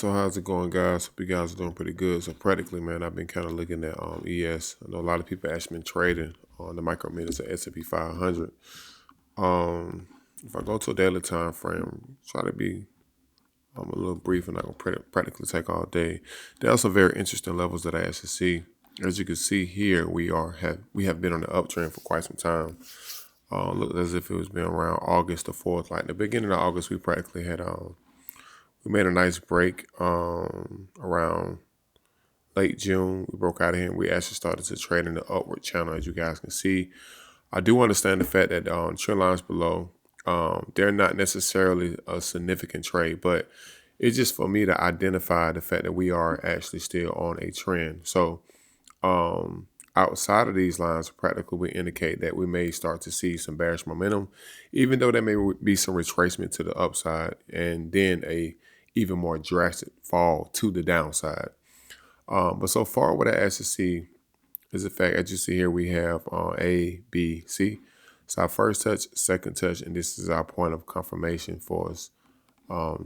So how's it going, guys? Hope you guys are doing pretty good. So practically, man, I've been kind of looking at ES. I know a lot of people actually been trading on the micro minutes of S&P 500. Um, if I go to a daily time frame, try to be a little brief and not gonna practically take all day. There are some very interesting levels that I actually see. As you can see here, we have been on the uptrend for quite some time. Looked as if it was been around August the 4th. Like the beginning of August, we practically had we made a nice break around late June. We broke out of here and we actually started to trade in the upward channel, as you guys can see. I do understand the fact that trend lines below, they're not necessarily a significant trade, but it's just for me to identify the fact that we are actually still on a trend. So outside of these lines, practically would indicate that we may start to see some bearish momentum, even though there may be some retracement to the upside and then a even more drastic fall to the downside. But so far, what I actually see is the fact, as you see here, we have A, B, C. So our first touch, second touch, and this is our point of confirmation for us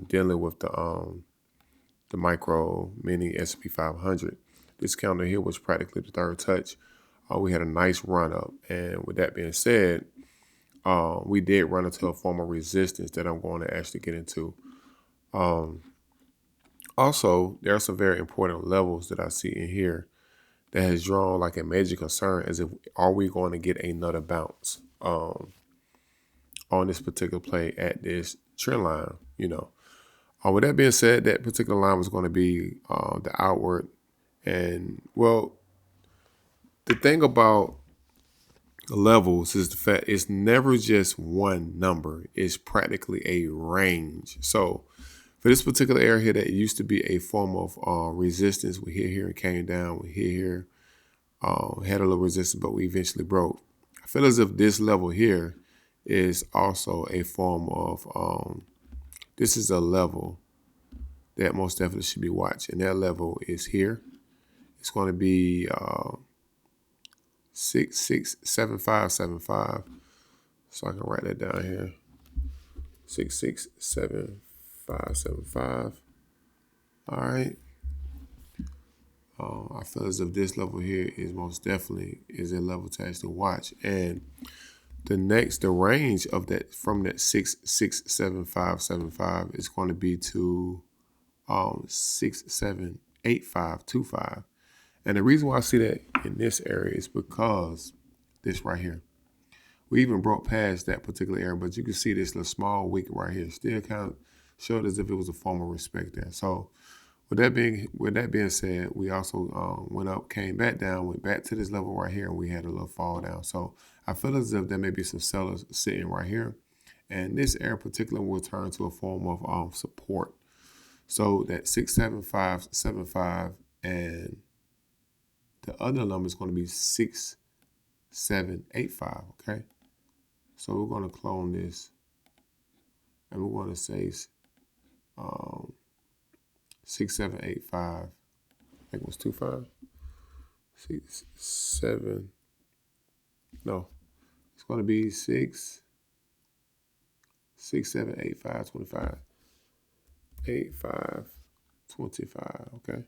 dealing with the micro mini S&P 500. This candle here was practically the third touch. We had a nice run up, and with that being said, we did run into a form of resistance that I'm going to actually get into. Also, there are some very important levels that I see in here that has drawn like a major concern as if are we going to get another bounce on this particular play at this trend line, with that being said, that particular line was going to be the outward. And well, the thing about the levels is the fact it's never just one number. It's practically a range. So for this particular area here that used to be a form of resistance, we hit here and came down. We hit here, had a little resistance, but we eventually broke. I feel as if this level here is also a form of, this is a level that most definitely should be watched. And that level is here. It's going to be 667575. So I can write that down here. 667575. All right. I feel as if this level here is most definitely is a level to actually watch. And the range of that from that 667575 is going to be to 678525. And the reason why I see that in this area is because this right here. We even broke past that particular area, but you can see this little small wick right here still kind of showed as if it was a form of respect there. So with that being said, we also went up, came back down, went back to this level right here, and we had a little fall down. So I feel as if there may be some sellers sitting right here, and this area in particular will turn to a form of support. So that 67575 and the other number is going to be 6785. Okay, so we're going to clone this, and we're going to say 6785. I think it was 25. 67. No, it's going to be 678525. 8525. Okay.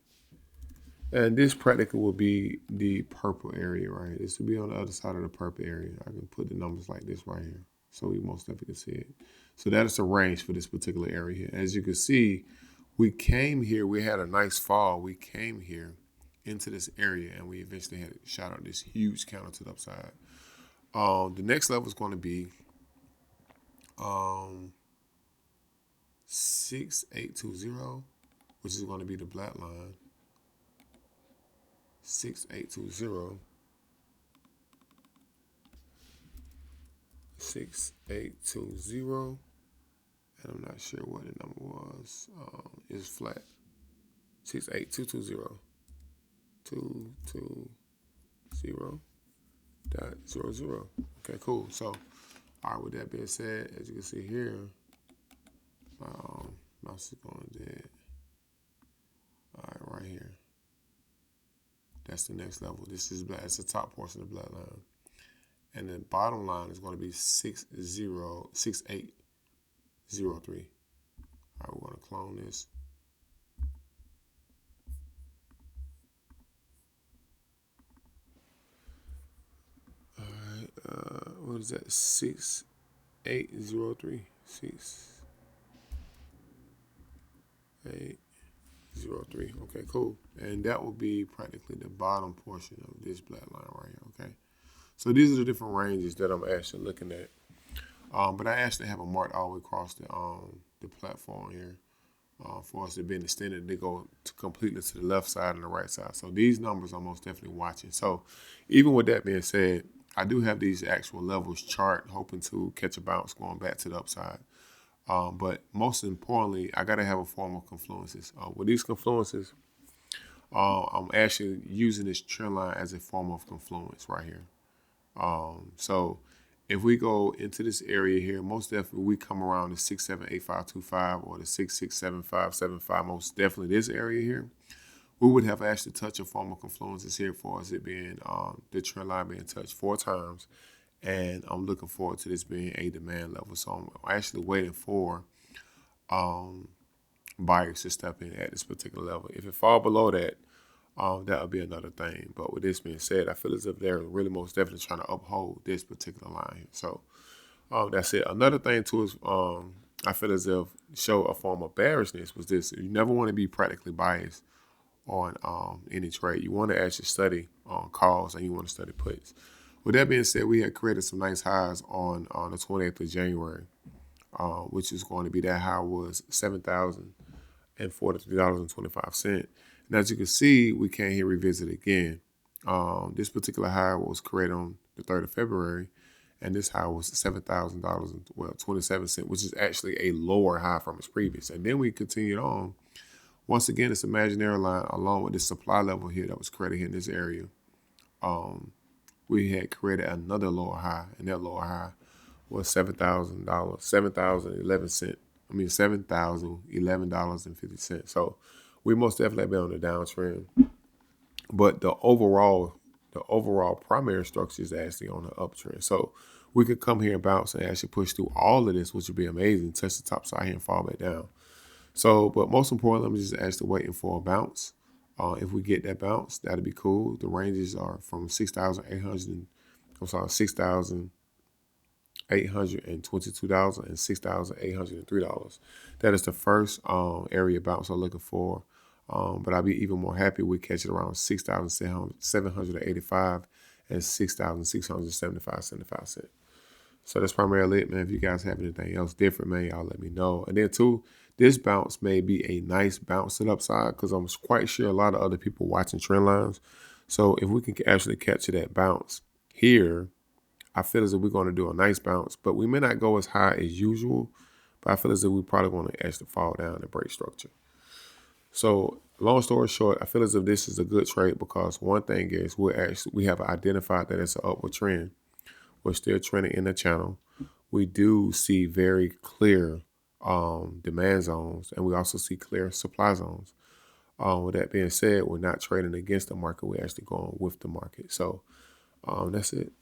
And this practically will be the purple area right here. This will be on the other side of the purple area. I can put the numbers like this right here, so we most definitely can see it. So that is the range for this particular area here. As you can see, we came here. We had a nice fall. We came here into this area, and we eventually had shot out this huge counter to the upside. The next level is going to be 6820, which is going to be the black line. 6820. 6820. And I'm not sure what the number was. It's flat. 68220. 220.00. Okay, cool. So, all right, with that being said, as you can see here, mouse is going dead. All right, right here. That's the next level. This is black. It's the top portion of the black line. And the bottom line is going to be 6803. All right, we're going to clone this. what is that? 6803. 6803. Okay, cool. And that will be practically the bottom portion of this black line right here. Okay. So these are the different ranges that I'm actually looking at. But I actually have a mark all the way across the platform here for us to be extended. They go to completely to the left side and the right side. So these numbers I'm most definitely watching. So even with that being said, I do have these actual levels chart, hoping to catch a bounce going back to the upside. But most importantly, I got to have a form of confluences. With these confluences, I'm actually using this trend line as a form of confluence right here. So if we go into this area here, most definitely we come around the 678525 or the 667575. Most definitely this area here, we would have actually touched a form of confluences here for us it being the trend line being touched 4 times, and I'm looking forward to this being a demand level. So I'm actually waiting for buyers to step in at this particular level. If it fall below that, that would be another thing. But with this being said, I feel as if they're really most definitely trying to uphold this particular line here. So that's it. Another thing too is I feel as if show a form of bearishness was this. You never want to be practically biased on any trade. You want to actually study calls and you want to study puts. With that being said, we had created some nice highs on the 28th of January, which is going to be that high was $7,043.25. And as you can see, we can't here revisit again. This particular high was created on the 3rd of February, and this high was $7,000.27, which is actually a lower high from its previous. And then we continued on. Once again, this imaginary line along with the supply level here that was created here in this area. We had created another lower high, and that lower high was $7,011.50. So we most definitely been on the downtrend. But the overall primary structure is actually on the uptrend. So we could come here and bounce and actually push through all of this, which would be amazing. Touch the top side here and fall back down. So, but most importantly, I'm just actually waiting for a bounce. If we get that bounce, that'd be cool. The ranges are from $6,822 and $6,803. That is the first area bounce I'm looking for. But I'd be even more happy we catch it around 6,785 and 6,675.75. So that's primarily it, man. If you guys have anything else different, man, y'all let me know. And then too, this bounce may be a nice bounce to the upside because I'm quite sure a lot of other people watching trend lines. So if we can actually capture that bounce here, I feel as if we're going to do a nice bounce, but we may not go as high as usual. But I feel as if we're probably going to actually fall down and break structure. So long story short, I feel as if this is a good trade because one thing is we have identified that it's an upward trend. We're still trending in the channel. We do see very clear demand zones, and we also see clear supply zones. With that being said, we're not trading against the market. We're actually going with the market. So that's it.